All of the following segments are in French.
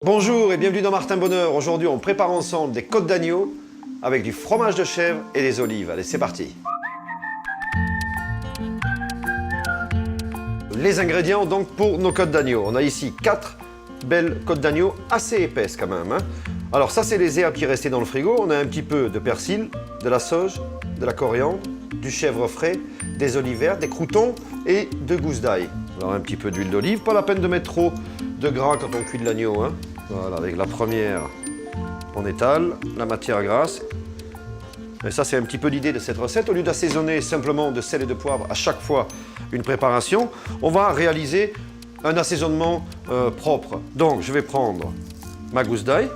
Bonjour et bienvenue dans Martin Bonheur. Aujourd'hui, on prépare ensemble des côtes d'agneau avec du fromage de chèvre et des olives. Allez, c'est parti. Les ingrédients donc pour nos côtes d'agneau. On a ici 4 belles côtes d'agneau assez épaisses quand même. Alors ça, c'est les herbes qui restaient dans le frigo. On a un petit peu de persil, de la sauge, de la coriandre, du chèvre frais, des olives vertes, des croûtons et de gousses d'ail. Alors un petit peu d'huile d'olive. Pas la peine de mettre trop de gras quand on cuit de l'agneau. Voilà, avec la première, on étale la matière grasse. Et ça, c'est un petit peu l'idée de cette recette. Au lieu d'assaisonner simplement de sel et de poivre à chaque fois une préparation, on va réaliser un assaisonnement propre. Donc, je vais prendre ma gousse d'ail,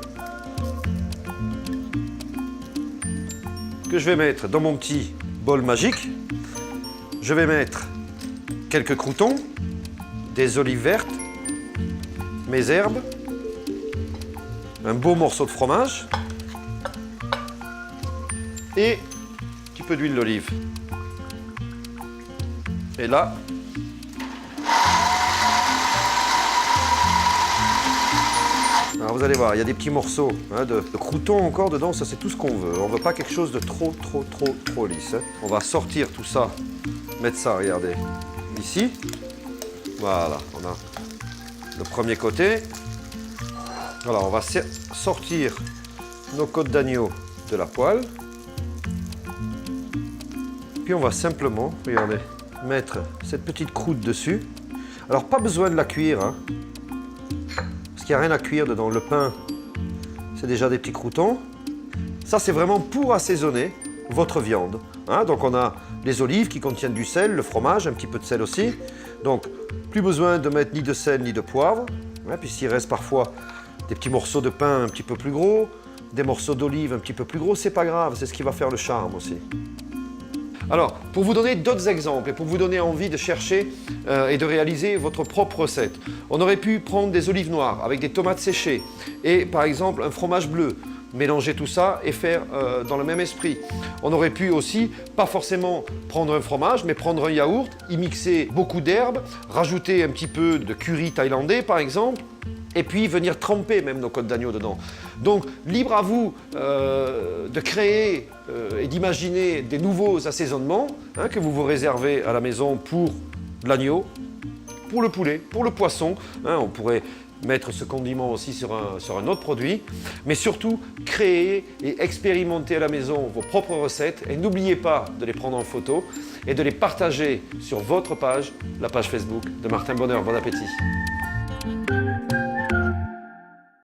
que je vais mettre dans mon petit bol magique. Je vais mettre quelques croûtons, des olives vertes, mes herbes, un beau morceau de fromage et un petit peu d'huile d'olive. Et là, alors vous allez voir, il y a des petits morceaux de croûtons encore dedans, ça c'est tout ce qu'on veut. On ne veut pas quelque chose de trop lisse. On va sortir tout ça, mettre ça, regardez, ici. Voilà, on a le premier côté. Alors on va sortir nos côtes d'agneau de la poêle. Puis on va simplement, regardez, mettre cette petite croûte dessus. Alors pas besoin de la cuire, parce qu'il n'y a rien à cuire dedans. Le pain, c'est déjà des petits croûtons. Ça, c'est vraiment pour assaisonner votre viande. Donc on a les olives qui contiennent du sel, le fromage, un petit peu de sel aussi. Donc plus besoin de mettre ni de sel ni de poivre. Puis s'il reste parfois des petits morceaux de pain un petit peu plus gros, des morceaux d'olive un petit peu plus gros, c'est pas grave, c'est ce qui va faire le charme aussi. Alors, pour vous donner d'autres exemples et pour vous donner envie de chercher et de réaliser votre propre recette, on aurait pu prendre des olives noires avec des tomates séchées et par exemple un fromage bleu, mélanger tout ça et faire dans le même esprit. On aurait pu aussi, pas forcément prendre un fromage, mais prendre un yaourt, y mixer beaucoup d'herbes, rajouter un petit peu de curry thaïlandais par exemple, et puis venir tremper même nos côtes d'agneau dedans. Donc, libre à vous de créer et d'imaginer des nouveaux assaisonnements que vous vous réservez à la maison pour l'agneau, pour le poulet, pour le poisson. On pourrait mettre ce condiment aussi sur un autre produit, mais surtout créer et expérimenter à la maison vos propres recettes et n'oubliez pas de les prendre en photo et de les partager sur votre page, la page Facebook de Martin Bonheur. Bon appétit!